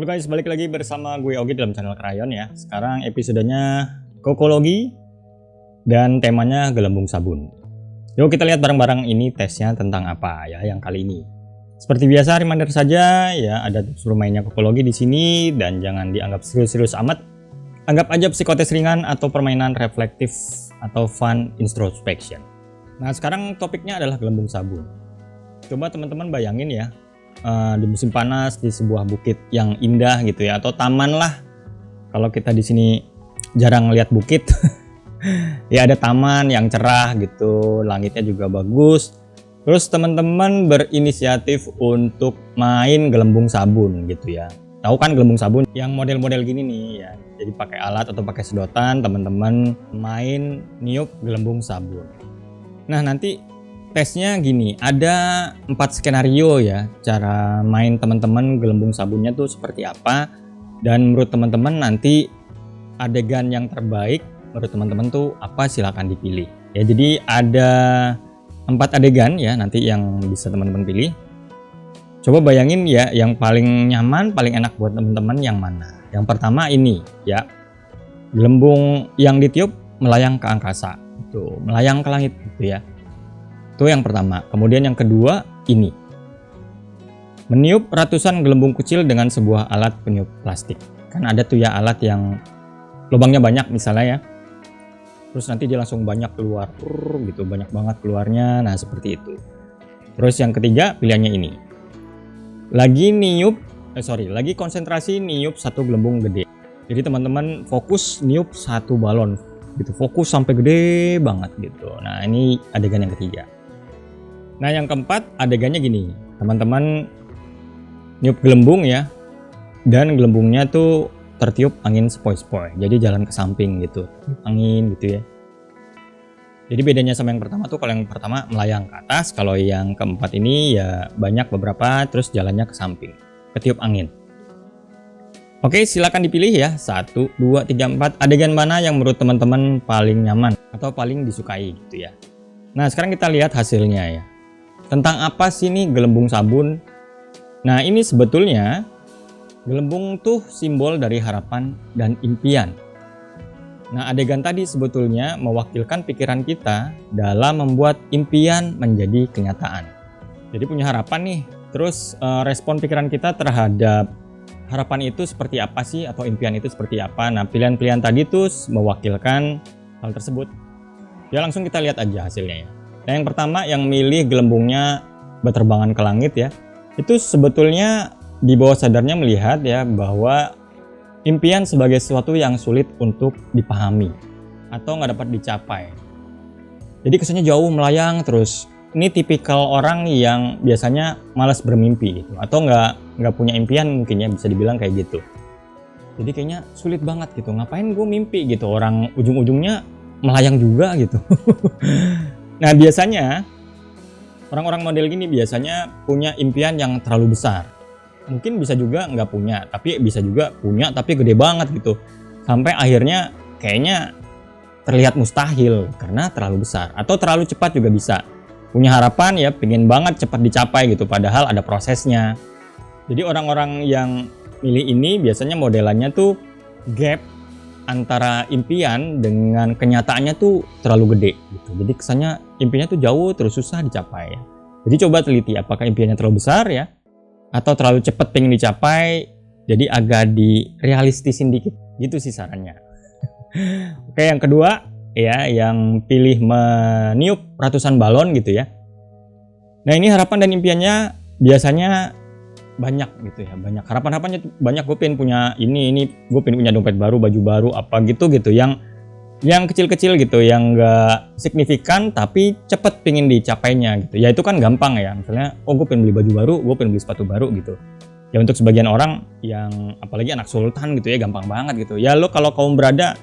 Halo guys, balik lagi bersama gue Ogi dalam channel Krayon ya. Sekarang episodenya kokologi dan temanya gelembung sabun. Yuk kita lihat bareng-bareng ini tesnya tentang apa ya yang kali ini. Seperti biasa reminder saja ya, ada tips bermainnya kokologi di sini dan jangan dianggap serius-serius amat. Anggap aja psikotes ringan atau permainan reflektif atau fun introspection. Nah, sekarang topiknya adalah gelembung sabun. Coba teman-teman bayangin ya, di musim panas di sebuah bukit yang indah gitu ya, atau taman lah. Kalau kita di sini jarang lihat bukit, ya ada taman yang cerah gitu, langitnya juga bagus. Terus teman-teman berinisiatif untuk main gelembung sabun gitu ya. Tahu kan gelembung sabun yang model-model gini nih ya. Jadi pakai alat atau pakai sedotan, teman-teman main niup gelembung sabun. Nah, nanti tesnya gini, ada 4 skenario ya cara main teman-teman gelembung sabunnya tuh seperti apa, dan menurut teman-teman nanti adegan yang terbaik menurut teman-teman tuh apa, silakan dipilih ya. Jadi ada 4 adegan ya nanti yang bisa teman-teman pilih. Coba bayangin ya, yang paling nyaman, paling enak buat teman-teman yang mana. Yang pertama ini ya, gelembung yang ditiup melayang ke angkasa, tuh melayang ke langit gitu ya. Itu yang pertama. Kemudian yang kedua ini, meniup ratusan gelembung kecil dengan sebuah alat peniup plastik. Kan ada tuh ya alat yang lubangnya banyak misalnya ya, terus nanti dia langsung banyak keluar gitu, banyak banget keluarnya. Nah seperti itu. Terus yang ketiga pilihannya ini, lagi konsentrasi niup satu gelembung gede. Jadi teman-teman fokus niup satu balon gitu, fokus sampai gede banget gitu. Nah ini adegan yang ketiga. Nah yang keempat adegannya gini, teman-teman niup gelembung ya, dan gelembungnya tuh tertiup angin sepoi-sepoi, jadi jalan ke samping gitu, angin gitu ya. Jadi bedanya sama yang pertama tuh, kalau yang pertama melayang ke atas, kalau yang keempat ini ya banyak beberapa terus jalannya ke samping, ketiup angin. Oke, silakan dipilih ya, 1, 2, 3, 4 adegan mana yang menurut teman-teman paling nyaman atau paling disukai gitu ya. Nah sekarang kita lihat hasilnya ya. Tentang apa sih nih gelembung sabun? Nah ini sebetulnya gelembung tuh simbol dari harapan dan impian. Nah adegan tadi sebetulnya mewakilkan pikiran kita dalam membuat impian menjadi kenyataan. Jadi punya harapan nih, terus respon pikiran kita terhadap harapan itu seperti apa sih, atau impian itu seperti apa. Nah pilihan-pilihan tadi tuh mewakilkan hal tersebut. Ya langsung kita lihat aja hasilnya ya. Nah yang pertama yang milih gelembungnya berterbangan ke langit ya, itu sebetulnya di bawah sadarnya melihat ya bahwa impian sebagai sesuatu yang sulit untuk dipahami atau nggak dapat dicapai. Jadi kesannya jauh melayang terus. Ini tipikal orang yang biasanya malas bermimpi gitu, atau nggak punya impian mungkin ya, bisa dibilang kayak gitu. Jadi kayaknya sulit banget gitu, ngapain gue mimpi gitu, orang ujung-ujungnya melayang juga gitu. Nah biasanya orang-orang model gini biasanya punya impian yang terlalu besar. Mungkin bisa juga nggak punya, tapi bisa juga punya tapi gede banget gitu. Sampai akhirnya kayaknya terlihat mustahil karena terlalu besar, atau terlalu cepat juga bisa. Punya harapan ya, pengen banget cepat dicapai gitu, padahal ada prosesnya. Jadi orang-orang yang milih ini biasanya modelannya tuh gap antara impian dengan kenyataannya tuh terlalu gede gitu. Jadi kesannya impiannya tuh jauh terus susah dicapai ya. Jadi coba teliti apakah impiannya terlalu besar ya, atau terlalu cepat pengen dicapai, jadi agak direalistisin dikit gitu sih sarannya. Oke, yang kedua ya, yang pilih meniup ratusan balon gitu ya. Nah ini harapan dan impiannya biasanya banyak gitu ya, banyak harapannya banyak. Gue pengen punya ini gue pengen punya dompet baru, baju baru, apa gitu yang kecil-kecil gitu, yang gak signifikan tapi cepet pengen dicapainya gitu ya. Itu kan gampang ya, misalnya gue pengen beli baju baru, gue pengen beli sepatu baru gitu ya. Untuk sebagian orang yang apalagi anak sultan gitu ya, gampang banget gitu ya. Lo kalau kaum berada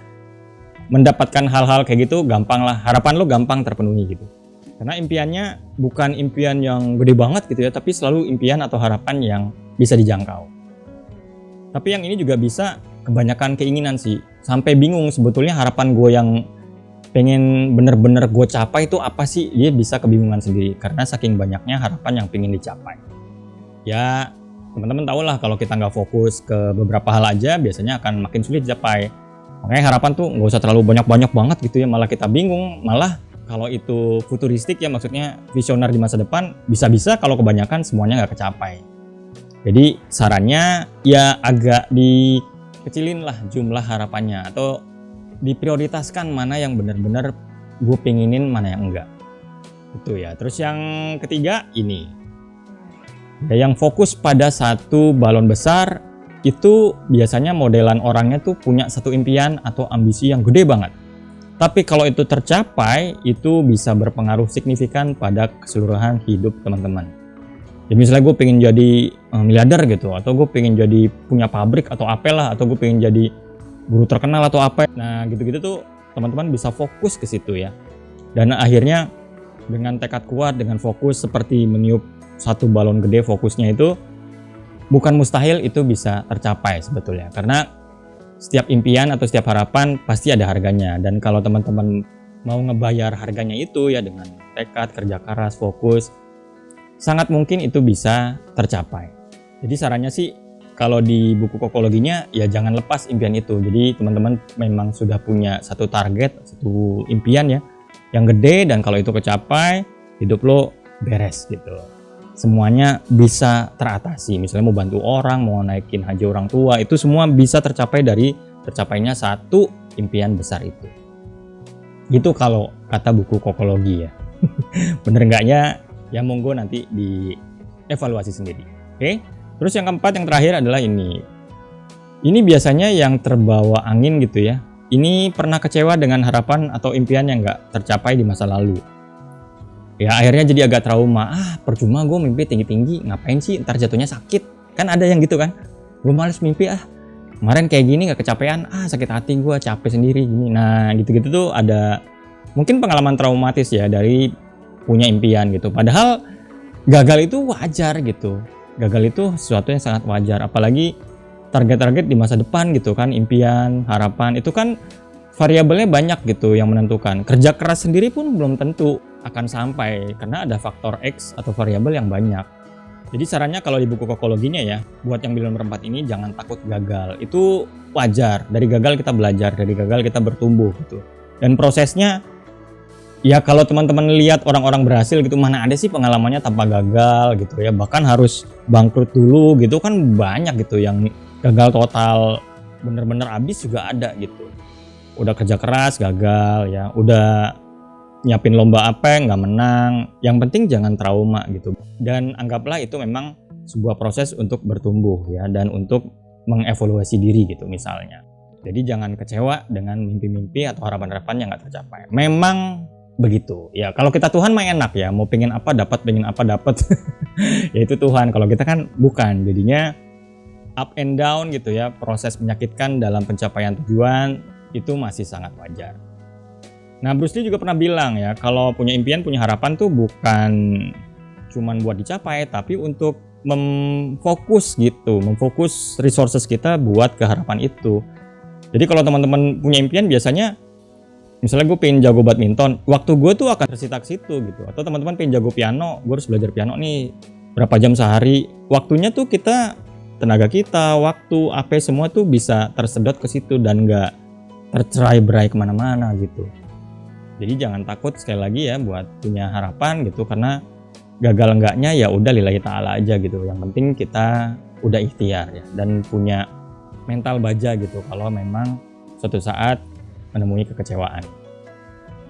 mendapatkan hal-hal kayak gitu gampang lah, harapan lo gampang terpenuhi gitu, karena impiannya bukan impian yang gede banget gitu ya, tapi selalu impian atau harapan yang bisa dijangkau. Tapi yang ini juga bisa kebanyakan keinginan sih, sampai bingung sebetulnya harapan gue yang pengen bener-bener gue capai itu apa sih. Dia bisa kebingungan sendiri karena saking banyaknya harapan yang pengen dicapai ya. Teman-teman tahu lah kalau kita nggak fokus ke beberapa hal aja biasanya akan makin sulit dicapai. Makanya harapan tuh nggak usah terlalu banyak-banyak banget gitu ya, malah kita bingung. Malah kalau itu futuristik ya, maksudnya visioner di masa depan, bisa-bisa kalau kebanyakan semuanya nggak kecapai. Jadi sarannya ya agak dikecilin lah jumlah harapannya, atau diprioritaskan mana yang benar-benar gue pengenin, mana yang enggak. Itu ya. Terus yang ketiga ini, ya, yang fokus pada satu balon besar itu biasanya modelan orangnya tuh punya satu impian atau ambisi yang gede banget. Tapi kalau itu tercapai, itu bisa berpengaruh signifikan pada keseluruhan hidup teman-teman. Ya misalnya gue pengen jadi miliarder gitu, atau gue pengen jadi punya pabrik atau apalah, atau gue pengen jadi guru terkenal atau apa. Nah gitu-gitu tuh teman-teman bisa fokus ke situ ya. Dan akhirnya dengan tekad kuat, dengan fokus seperti meniup satu balon gede, fokusnya itu bukan mustahil itu bisa tercapai sebetulnya. Karena setiap impian atau setiap harapan pasti ada harganya. Dan kalau teman-teman mau ngebayar harganya itu ya dengan tekad, kerja keras, fokus, sangat mungkin itu bisa tercapai. Jadi sarannya sih kalau di buku kokologinya ya jangan lepas impian itu. Jadi teman-teman memang sudah punya satu target, satu impian ya yang gede, dan kalau itu kecapai hidup lo beres gitu. Semuanya bisa teratasi. Misalnya mau bantu orang, mau naikin haji orang tua, itu semua bisa tercapai dari tercapainya satu impian besar itu. Gitu kalau kata buku kokologi ya. Bener enggaknya ya monggo nanti dievaluasi sendiri. Oke? Terus yang keempat, yang terakhir adalah ini. Ini biasanya yang terbawa angin gitu ya. Ini pernah kecewa dengan harapan atau impian yang nggak tercapai di masa lalu. Ya akhirnya jadi agak trauma. Percuma gue mimpi tinggi-tinggi, ngapain sih, ntar jatuhnya sakit. Kan ada yang gitu kan. Gue males mimpi, kemarin kayak gini gak kecapean, sakit hati gue, capek sendiri gini. Nah gitu-gitu tuh ada mungkin pengalaman traumatis ya dari punya impian gitu. Padahal gagal itu wajar gitu. Gagal itu sesuatu yang sangat wajar. Apalagi target-target di masa depan gitu kan, impian, harapan, itu kan variabelnya banyak gitu yang menentukan. Kerja keras sendiri pun belum tentu akan sampai karena ada faktor X atau variabel yang banyak. Jadi sarannya kalau di buku kokologinya ya, buat yang belum berempat ini jangan takut gagal. Itu wajar. Dari gagal kita belajar, dari gagal kita bertumbuh gitu. Dan prosesnya ya kalau teman-teman lihat orang-orang berhasil gitu, mana ada sih pengalamannya tanpa gagal gitu ya. Bahkan harus bangkrut dulu gitu kan banyak gitu, yang gagal total bener-bener habis juga ada gitu. Udah kerja keras gagal ya, udah nyiapin lomba apa nggak menang. Yang penting jangan trauma gitu. Dan anggaplah itu memang sebuah proses untuk bertumbuh ya, dan untuk mengevaluasi diri gitu misalnya. Jadi jangan kecewa dengan mimpi-mimpi atau harapan-harapan yang nggak tercapai. Memang begitu ya, kalau kita Tuhan mah enak ya, mau pengen apa dapat, pengen apa dapat. Ya itu Tuhan. Kalau kita kan bukan, jadinya up and down gitu ya, proses menyakitkan dalam pencapaian tujuan itu masih sangat wajar. Nah Bruce Lee juga pernah bilang ya, kalau punya impian, punya harapan tuh bukan cuman buat dicapai, tapi untuk memfokus gitu, memfokus resources kita buat ke harapan itu. Jadi kalau teman-teman punya impian, biasanya misalnya gue pengen jago badminton, waktu gue tuh akan tersita ke situ gitu. Atau teman-teman pengen jago piano, gue harus belajar piano nih berapa jam sehari. Waktunya tuh kita, tenaga kita, waktu, apa semua tuh bisa tersedot ke situ dan nggak tercerai-berai kemana-mana gitu. Jadi jangan takut sekali lagi ya buat punya harapan gitu, karena gagal enggaknya ya udah lillahi ta'ala aja gitu. Yang penting kita udah ikhtiar ya, dan punya mental baja gitu kalau memang suatu saat menemui kekecewaan.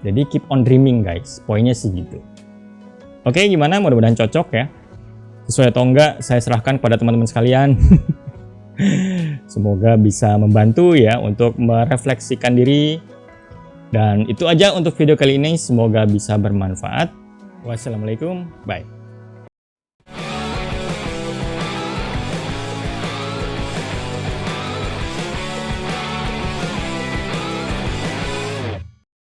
Jadi keep on dreaming guys, poinnya sih gitu. Oke, gimana? Mudah-mudahan cocok ya. Sesuai atau enggak saya serahkan kepada teman-teman sekalian. Semoga bisa membantu ya untuk merefleksikan diri. Dan itu aja untuk video kali ini, semoga bisa bermanfaat. Wassalamualaikum, bye.